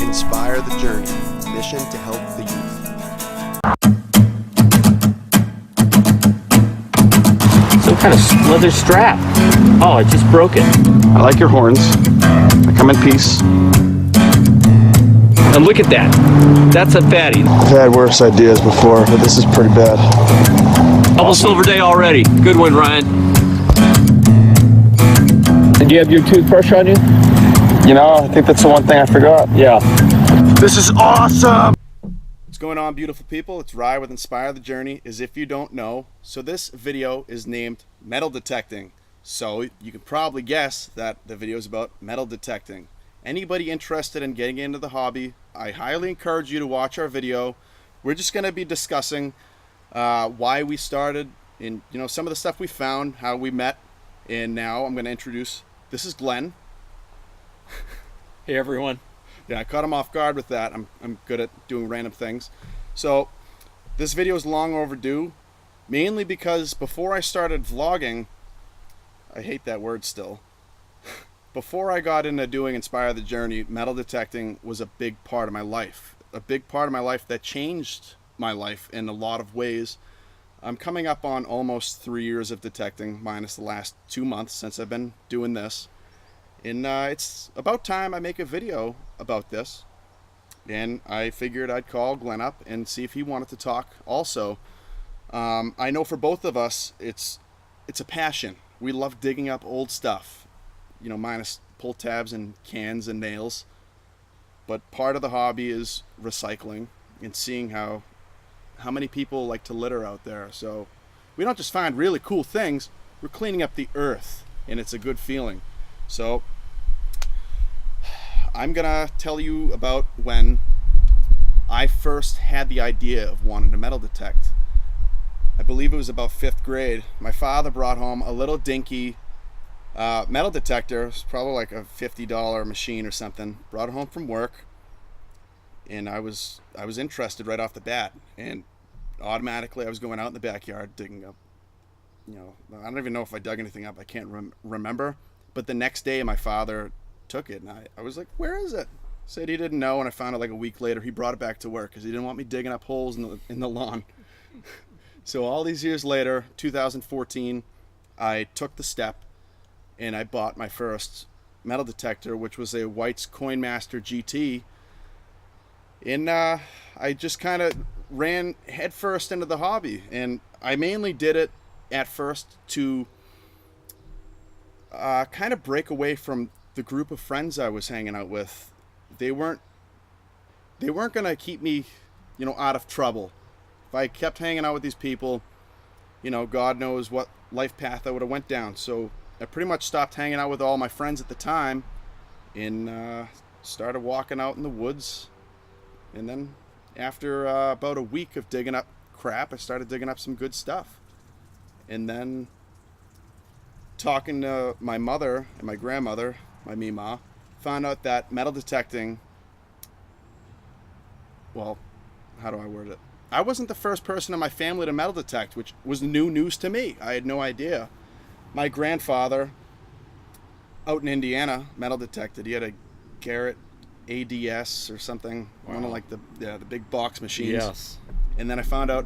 Inspire the Journey, mission to help the youth. Some kind of leather strap. Oh, I just broke it. I like your horns. They come in peace. And look at that. That's a fatty. I've had worse ideas before, but this is pretty bad. Double silver day already. Good one, Ryan. And do you have your toothbrush on you? You know, I think that's the one thing I forgot. Yeah. This is awesome! What's going on, beautiful people? It's Rye with Inspire the Journey, as if you don't know. So this video is named Metal Detecting. So you can probably guess that the video is about metal detecting. Anybody interested in getting into the hobby, I highly encourage you to watch our video. We're just going to be discussing why we started, and some of the stuff we found, how we met, and now I'm going to introduce. This is Glenn. Hey everyone. Yeah, I caught him off guard with that. I'm good at doing random things. So this video is long overdue, mainly because before I started vlogging, I hate that word still. Before I got into doing Inspire the Journey, metal detecting was a big part of my life. A big part of my life that changed my life in a lot of ways. I'm coming up on almost 3 years of detecting, minus the last 2 months since I've been doing this. And it's about time I make a video about this. And I figured I'd call Glenn up and see if he wanted to talk also. I know for both of us, it's a passion. We love digging up old stuff. Minus pull tabs and cans and nails. But part of the hobby is recycling and seeing how many people like to litter out there. So we don't just find really cool things, we're cleaning up the earth, and it's a good feeling. So I'm gonna tell you about when I first had the idea of wanting to metal detect. I believe it was about 5th grade. My father brought home a little dinky metal detector. It's probably like a $50 machine or something. Brought it home from work, and I was interested right off the bat, and automatically I was going out in the backyard digging up. I don't even know if I dug anything up. I can't remember. But the next day my father took it, and I was like, "Where is it?" Said he didn't know, and I found it like a week later. He brought it back to work because he didn't want me digging up holes in the lawn. So all these years later, 2014, I took the step. And I bought my first metal detector, which was a White's Coinmaster GT. And I just kind of ran headfirst into the hobby. And I mainly did it at first to kind of break away from the group of friends I was hanging out with. They weren't going to keep me, out of trouble. If I kept hanging out with these people, God knows what life path I would have went down. So I pretty much stopped hanging out with all my friends at the time and started walking out in the woods. And then after about a week of digging up crap, I started digging up some good stuff. And then talking to my mother and my grandmother, my Mima, found out that metal detecting, well, how do I word it? I wasn't the first person in my family to metal detect, which was new news to me. I had no idea. My grandfather, out in Indiana, metal detected. He had a Garrett ADS or something, one of like the big box machines. Yes. And then I found out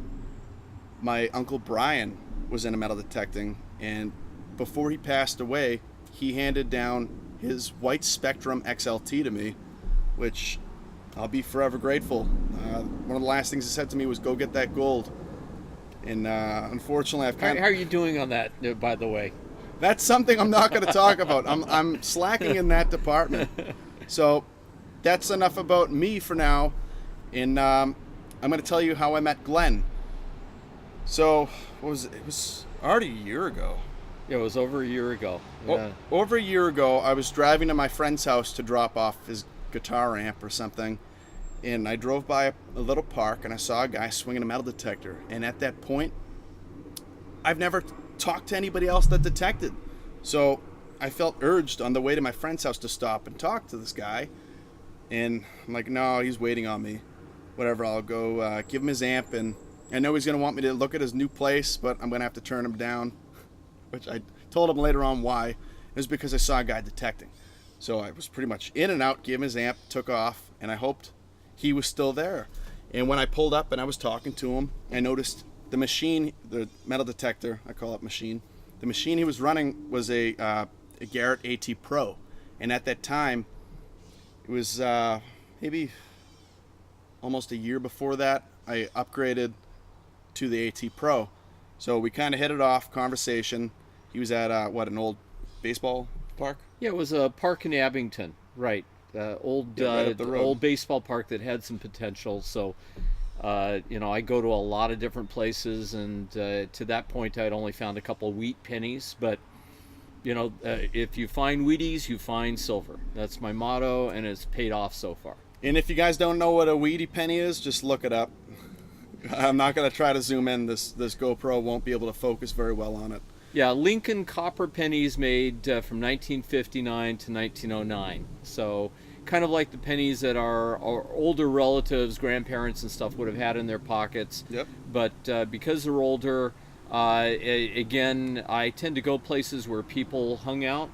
my Uncle Brian was into metal detecting, and before he passed away, he handed down his White Spectrum XLT to me, which I'll be forever grateful. One of the last things he said to me was, "Go get that gold." And unfortunately, I've kind of... How are you doing on that, by the way? That's something I'm not going to talk about. I'm slacking in that department. So that's enough about me for now. And I'm going to tell you how I met Glenn. So it was already a year ago. Yeah, it was over a year ago. Yeah. Over a year ago, I was driving to my friend's house to drop off his guitar amp or something. And I drove by a little park, and I saw a guy swinging a metal detector. And at that point, I've never talked to anybody else that detected. So I felt urged on the way to my friend's house to stop and talk to this guy. And I'm like, no, he's waiting on me. Whatever, I'll go give him his amp. And I know he's going to want me to look at his new place, but I'm going to have to turn him down. Which I told him later on why. It was because I saw a guy detecting. So I was pretty much in and out, gave him his amp, took off, and I hoped he was still there. And when I pulled up and I was talking to him, I noticed the machine, the metal detector, I call it machine. The machine he was running was a Garrett AT Pro. And at that time, it was maybe almost a year before that, I upgraded to the AT Pro. So we kind of hit it off, conversation. He was at, an old baseball park? Yeah, it was a park in Abington, right? Old right up the road. old baseball park that had some potential. So, I go to a lot of different places, and to that point, I'd only found a couple of wheat pennies. But, if you find Wheaties, you find silver. That's my motto, and it's paid off so far. And if you guys don't know what a Wheatie penny is, just look it up. I'm not going to try to zoom in. This GoPro won't be able to focus very well on it. Yeah, Lincoln copper pennies made from 1959 to 1909. So kind of like the pennies that our older relatives, grandparents and stuff would have had in their pockets. Yep. But because they're older, again, I tend to go places where people hung out.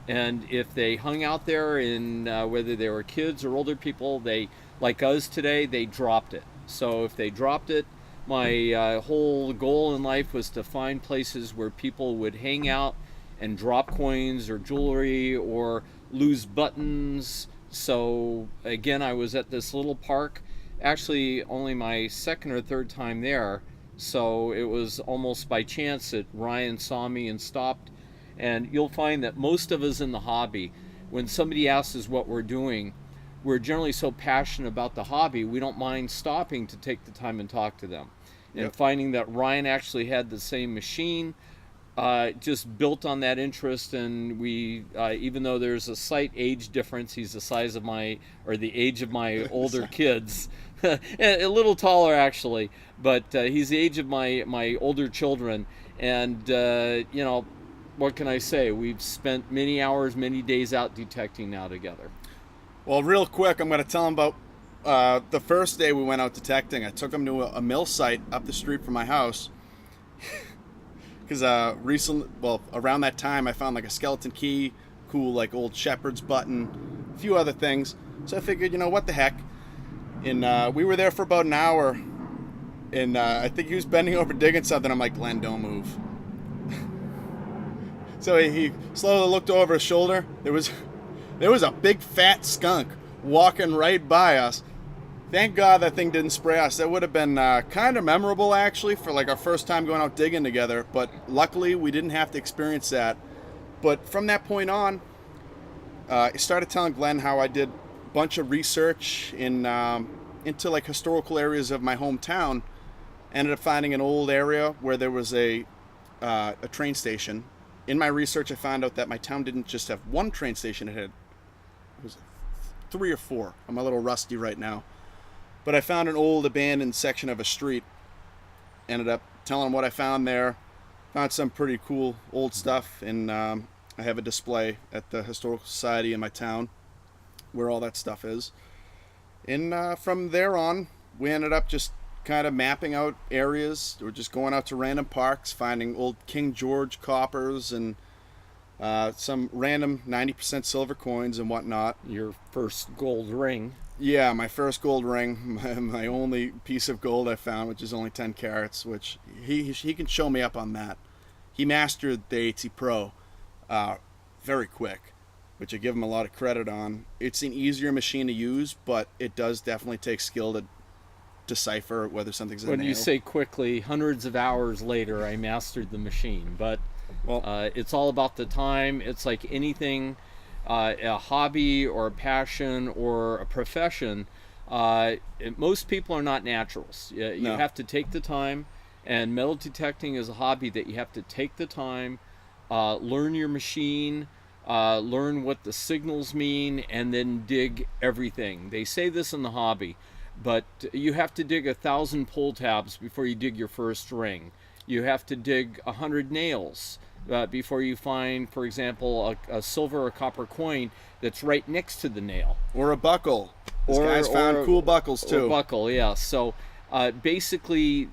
And if they hung out there, in whether they were kids or older people, they, like us today, they dropped it. So if they dropped it, my whole goal in life was to find places where people would hang out and drop coins or jewelry or lose buttons. So again, I was at this little park, actually only my second or third time there. So it was almost by chance that Ryan saw me and stopped. And you'll find that most of us in the hobby, when somebody asks us what we're doing, we're generally so passionate about the hobby, we don't mind stopping to take the time and talk to them. And Yep. finding that Ryan actually had the same machine, just built on that interest. And we, even though there's a slight age difference, he's the size of the age of my older kids, a little taller actually, but he's the age of my older children. And, what can I say? We've spent many hours, many days out detecting now together. Well, real quick, I'm going to tell them about the first day we went out detecting. I took him to a mill site up the street from my house. Because around that time, I found like a skeleton key, cool like old shepherd's button, a few other things. So I figured, what the heck. And we were there for about an hour. And I think he was bending over digging something. I'm like, Glenn, don't move. So he slowly looked over his shoulder. There was a big fat skunk walking right by us. Thank God that thing didn't spray us. That would have been kind of memorable actually for like our first time going out digging together. But luckily we didn't have to experience that. But from that point on, I started telling Glenn how I did a bunch of research into like historical areas of my hometown. Ended up finding an old area where there was a train station. In my research, I found out that my town didn't just have one train station. It was 3 or 4. I'm a little rusty right now. But I found an old abandoned section of a street. Ended up telling them what I found there. Found some pretty cool old stuff. And I have a display at the Historical Society in my town where all that stuff is. And from there on, we ended up just kind of mapping out areas. We're just going out to random parks, finding old King George coppers and some random 90% silver coins and whatnot. Your first gold ring. Yeah, my first gold ring, my only piece of gold I found, which is only 10 carats, which he can show me up on that. He mastered the AT Pro very quick, which I give him a lot of credit on. It's an easier machine to use, but it does definitely take skill to decipher whether something's a nail. When you say quickly, hundreds of hours later, I mastered the machine. But it's all about the time. It's like anything, a hobby or a passion or a profession. Most people are not naturals. You No. have to take the time. And metal detecting is a hobby that you have to take the time, learn your machine, learn what the signals mean, and then dig everything. They say this in the hobby, but you have to dig 1,000 pull tabs before you dig your first ring. You have to dig 100 nails before you find, for example, a silver or copper coin that's right next to the nail. Or a buckle. This guy's found cool buckles too. Or buckle, yeah. So basically,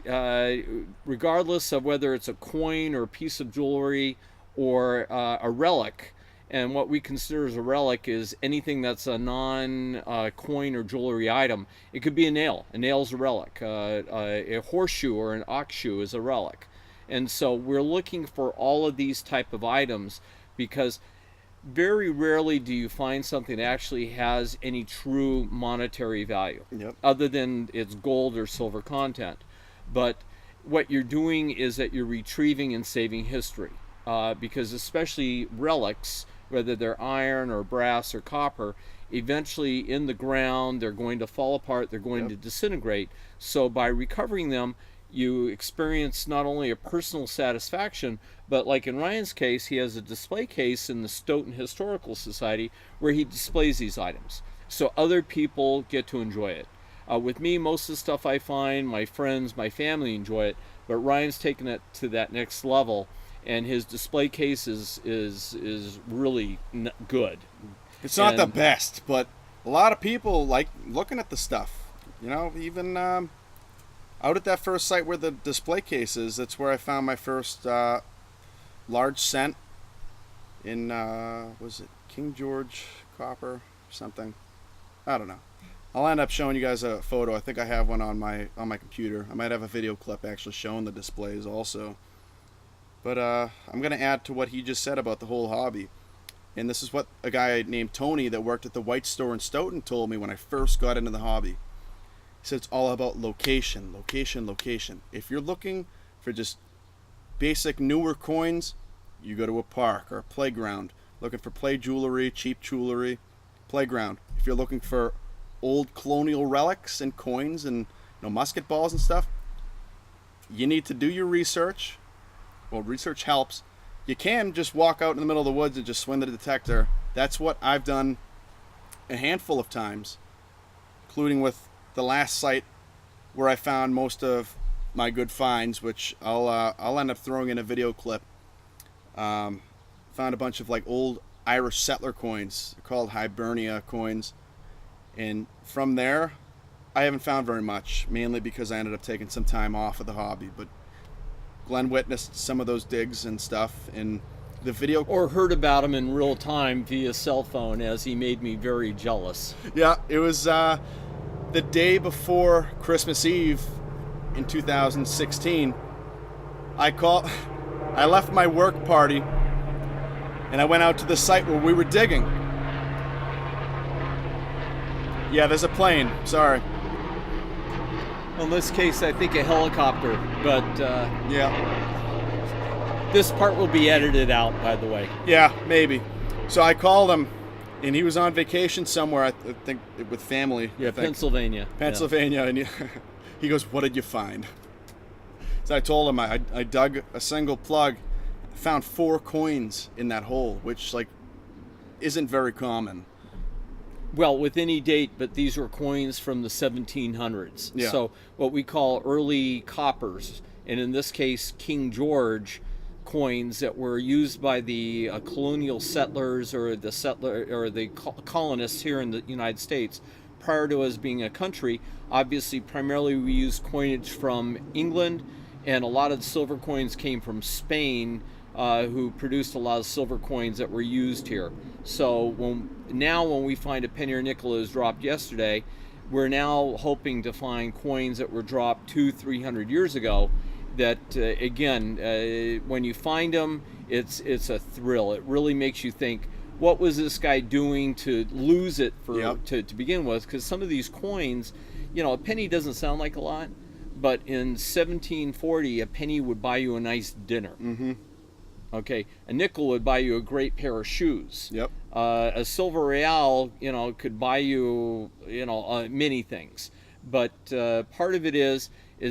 regardless of whether it's a coin or a piece of jewelry or a relic, And what we consider as a relic is anything that's a non-coin or jewelry item. It could be a nail. A nail's a relic. A horseshoe or an ox shoe is a relic. And so we're looking for all of these type of items, because very rarely do you find something that actually has any true monetary value, Yep. other than its gold or silver content. But what you're doing is that you're retrieving and saving history, because especially relics, whether they're iron or brass or copper, eventually in the ground they're going to fall apart, they're going to disintegrate. So by recovering them, you experience not only a personal satisfaction, but like in Ryan's case, he has a display case in the Stoughton Historical Society where he displays these items, so other people get to enjoy it. With me, most of the stuff I find, my friends, my family enjoy it, but Ryan's taken it to that next level, and his display case is really good. It's not the best, but a lot of people like looking at the stuff. You know, even out at that first site where the display case is, that's where I found my first large cent in, was it King George copper or something? I don't know. I'll end up showing you guys a photo. I think I have one on my computer. I might have a video clip actually showing the displays also. But I'm going to add to what he just said about the whole hobby. And this is what a guy named Tony that worked at the White Store in Stoughton told me when I first got into the hobby. He said it's all about location, location, location. If you're looking for just basic newer coins, you go to a park or a playground. Looking for play jewelry, cheap jewelry, playground. If you're looking for old colonial relics and coins and musket balls and stuff, you need to do your research. Well, research helps. You can just walk out in the middle of the woods and just swing the detector. That's what I've done a handful of times, including with the last site where I found most of my good finds, which I'll end up throwing in a video clip. Found a bunch of like old Irish settler coins. They're called Hibernia coins. And from there, I haven't found very much, mainly because I ended up taking some time off of the hobby. But Glenn witnessed some of those digs and stuff in the video. Or heard about him in real time via cell phone, as he made me very jealous. Yeah, it was the day before Christmas Eve in 2016. I left my work party and I went out to the site where we were digging. Yeah, there's a plane. Sorry. In this case, I think a helicopter, but Yeah. this part will be edited out, by the way. Yeah, maybe. So I called him, and he was on vacation somewhere, I think with family. Yeah, I think. Pennsylvania. Pennsylvania, and he goes, "What did you find?" So I told him I dug a single plug, found 4 coins in that hole, which like isn't very common. Well, with any date, but these were coins from the 1700s. Yeah. So what we call early coppers, and in this case, King George coins that were used by the colonial settlers or the colonists here in the United States prior to us being a country. Obviously, primarily we used coinage from England, and a lot of the silver coins came from Spain, who produced a lot of silver coins that were used here. So when we find a penny or nickel that was dropped yesterday, we're now hoping to find coins that were dropped 200-300 years ago. That again, when you find them, it's a thrill. It really makes you think, what was this guy doing to lose it to begin with? Because some of these coins, a penny doesn't sound like a lot, but in 1740, a penny would buy you a nice dinner. Mm-hmm. Okay, a nickel would buy you a great pair of shoes. Yep. A silver real, could buy you, many things. But part of it is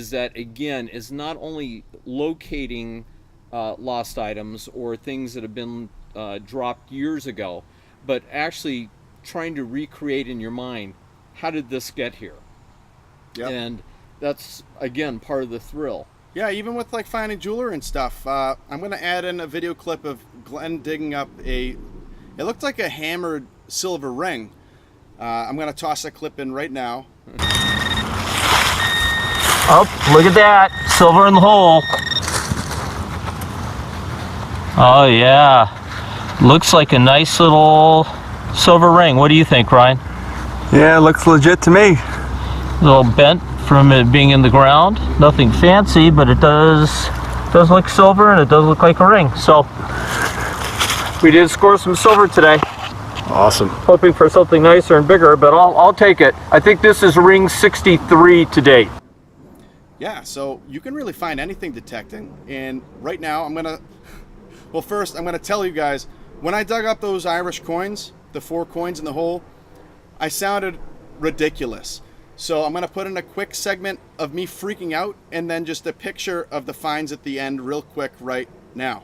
that, again, is not only locating lost items or things that have been dropped years ago, but actually trying to recreate in your mind, how did this get here? Yep. And that's, again, part of the thrill. Yeah, even with like finding jewelry and stuff. I'm going to add in a video clip of Glenn digging up it looked like a hammered silver ring. I'm going to toss that clip in right now. Oh, look at that. Silver in the hole. Oh, yeah. Looks like a nice little silver ring. What do you think, Ryan? Yeah, looks legit to me. A little bent from it being in the ground. Nothing fancy, but it does look silver, and it does look like a ring. So we did score some silver today. Awesome. Hoping for something nicer and bigger, but I'll take it. I think this is ring 63 to date. Yeah, so you can really find anything detecting. And right now well, first I'm gonna tell you guys, when I dug up those Irish coins, the 4 coins in the hole, I sounded ridiculous. So I'm gonna put in a quick segment of me freaking out and then just a picture of the finds at the end real quick right now.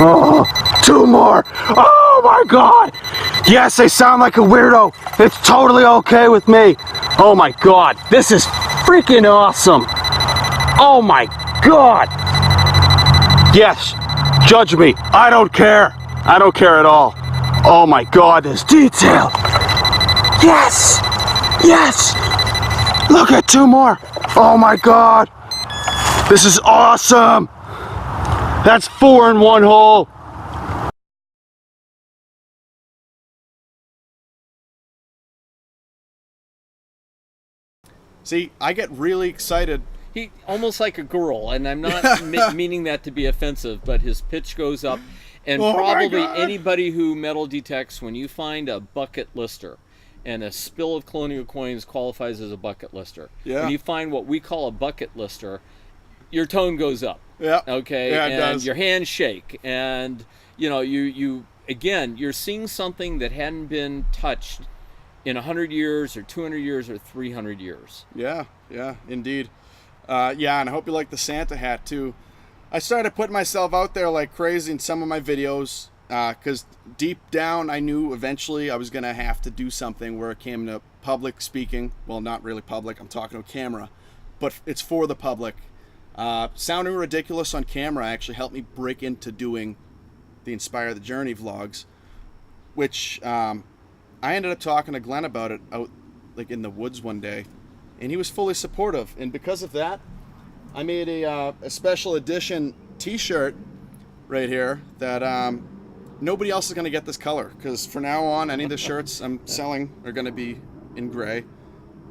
Oh, 2 more. Oh my God. Yes, I sound like a weirdo. It's totally okay with me. Oh my God, this is freaking awesome. Oh my God. Yes, judge me. I don't care. I don't care at all. Oh my God, there's detail. Yes, yes. Look at 2 more. Oh my God. This is awesome. That's 4 in 1 hole. See, I get really excited. He almost like a girl, and I'm not meaning that to be offensive, but his pitch goes up, and Oh my probably God. anybody who metal detects, when you find a bucket lister, and a spill of colonial coins qualifies as a bucket lister. Yeah. When you find what we call a bucket lister, your tone goes up. Yeah. Okay. Yeah, it and does. your hands shake, and you again, you're seeing something that hadn't been touched in 100 years or 200 years or 300 years. Yeah, indeed. Yeah, and I hope you like the Santa hat too. I started putting myself out there like crazy in some of my videos because deep down I knew eventually I was going to have to do something where it came to public speaking. Well, not really public, I'm talking to a camera, but it's for the public. Sounding ridiculous on camera actually helped me break into doing the Inspire the Journey vlogs, which I ended up talking to Glenn about it out like in the woods one day, and he was fully supportive. And because of that, I made a special edition t-shirt right here that nobody else is going to get this color, because for now on any of the shirts I'm selling are going to be in gray.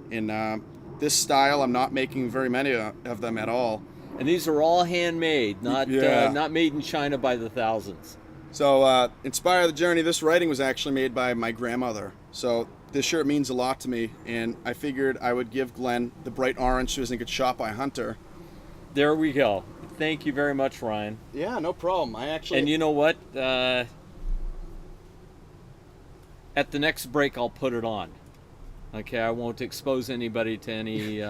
In this style, I'm not making very many of them at all. And these are all handmade, not made in China by the thousands. So Inspire the Journey, this writing was actually made by my grandmother. So this shirt means a lot to me, and I figured I would give Glenn the bright orange so he doesn't get shot by a hunter. There we go. Thank you very much, Ryan. Yeah, no problem. I actually... And you know what? At the next break, I'll put it on. Okay, I won't expose anybody to any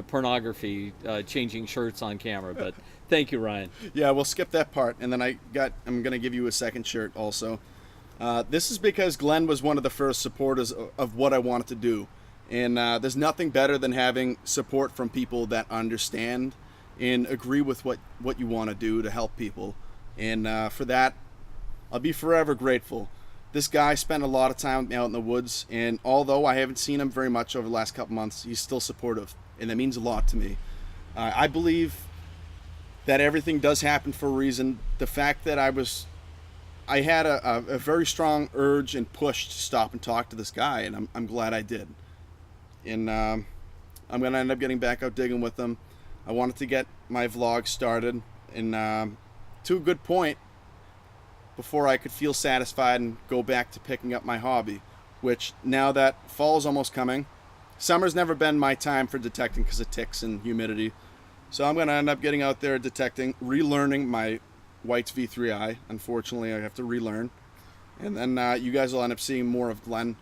pornography, changing shirts on camera, but thank you, Ryan. Yeah, we'll skip that part, and then I'm going to give you a second shirt also. This is because Glenn was one of the first supporters of what I wanted to do. And there's nothing better than having support from people that understand and agree with what you want to do to help people. And for that, I'll be forever grateful. This guy spent a lot of time out in the woods, and although I haven't seen him very much over the last couple months, he's still supportive, and that means a lot to me. I believe that everything does happen for a reason. The fact that I had a very strong urge and push to stop and talk to this guy, and I'm glad I did. And I'm going to end up getting back out digging with him. I wanted to get my vlog started, and to a good point, before I could feel satisfied and go back to picking up my hobby, which now that fall's almost coming, summer's never been my time for detecting because of ticks and humidity. So I'm going to end up getting out there detecting, relearning my White's V3i. Unfortunately, I have to relearn. And then you guys will end up seeing more of Glenn,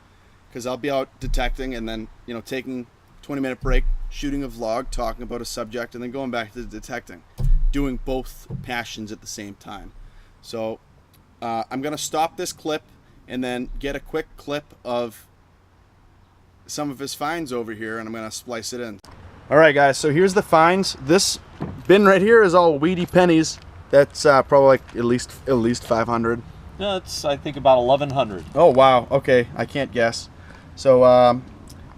because I'll be out detecting and then, taking a 20-minute break, shooting a vlog, talking about a subject, and then going back to detecting, doing both passions at the same time. So I'm going to stop this clip and then get a quick clip of some of his finds over here, and I'm going to splice it in. All right, guys, so here's the finds. This bin right here is all weedy pennies. That's probably like at least 500. No, it's, I think, about 1,100. Oh, wow. Okay, I can't guess. So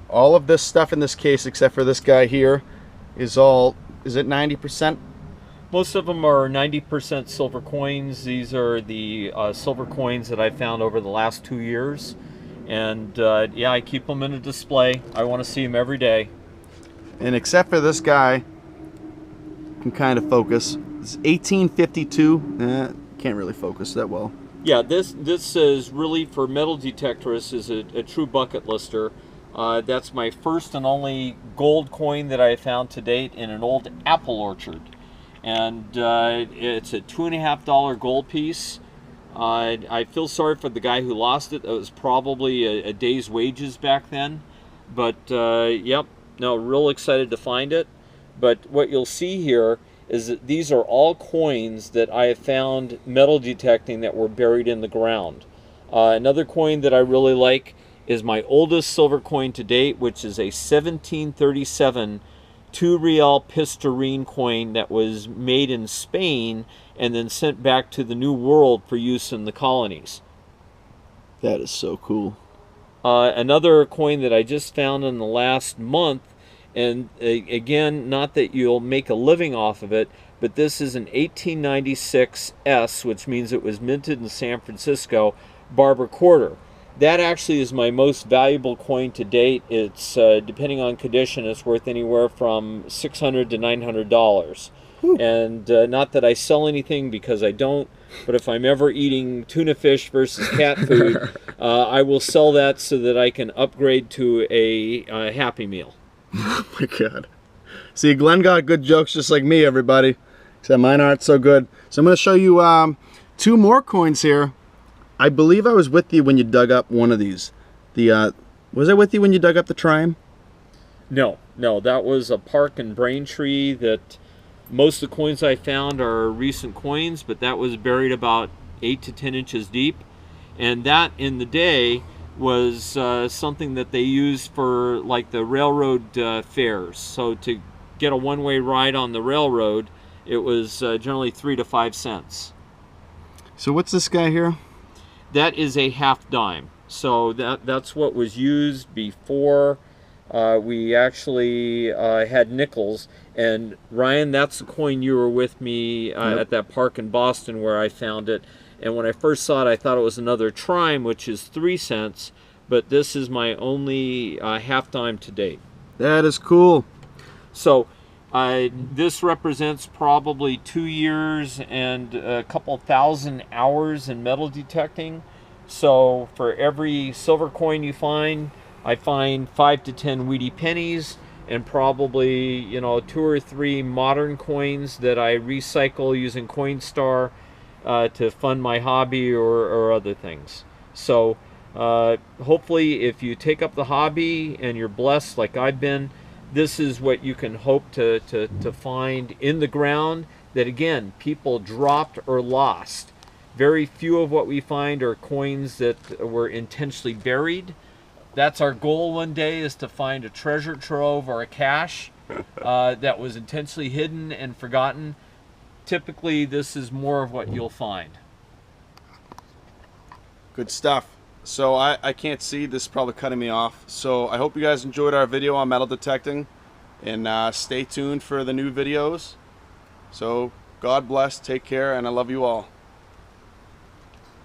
all of this stuff in this case, except for this guy here, is it 90% Most of them are 90% silver coins. These are the silver coins that I found over the last 2 years. And yeah, I keep them in a display. I want to see them every day. And except for this guy, can kind of focus. It's 1852. Can't really focus that well. Yeah, this is really, for metal detectorists, is a true bucket lister. That's my first and only gold coin that I found to date in an old apple orchard. And it's a $2.50 gold piece. I feel sorry for the guy who lost it. It was probably a day's wages back then. But yep, no, real excited to find it. But what you'll see here is that these are all coins that I have found metal detecting that were buried in the ground. Another coin that I really like is my oldest silver coin to date, which is a 1737 2 real Pistarine coin that was made in Spain and then sent back to the New World for use in the colonies. That is so cool. Another coin that I just found in the last month, and again, not that you'll make a living off of it, but this is an 1896 S, which means it was minted in San Francisco, Barber quarter. That actually is my most valuable coin to date. It's, depending on condition, it's worth anywhere from $600 to $900. And not that I sell anything, because I don't, but if I'm ever eating tuna fish versus cat food, I will sell that so that I can upgrade to a Happy Meal. Oh my God. See, Glenn got good jokes just like me, everybody. Except mine aren't so good. So I'm going to show you 2 more coins here. I believe I was with you when you dug up one of these. Was I with you when you dug up the Trime? No, that was a park in Braintree. That most of the coins I found are recent coins, but that was buried about 8 to 10 inches deep. And that, in the day, was something that they used for like the railroad fares. So to get a one-way ride on the railroad, it was generally 3 to 5 cents. So what's this guy here? That is a half dime. So that's what was used before we actually had nickels. And Ryan, that's the coin you were with me Yep. at that park in Boston where I found it. And when I first saw it, I thought it was another Trime, which is 3 cents. But this is my only half dime to date. That is cool. So this represents probably 2 years and a couple thousand hours in metal detecting. So for every silver coin you find, I find 5 to 10 weedy pennies, and probably 2 or 3 modern coins that I recycle using Coinstar to fund my hobby or other things. So hopefully, if you take up the hobby and you're blessed like I've been, this is what you can hope to find in the ground that, again, people dropped or lost. Very few of what we find are coins that were intentionally buried. That's our goal one day, is to find a treasure trove or a cache that was intentionally hidden and forgotten. Typically, this is more of what you'll find. Good stuff. So I can't see, this is probably cutting me off. So I hope you guys enjoyed our video on metal detecting, and stay tuned for the new videos. So God bless, take care, and I love you all.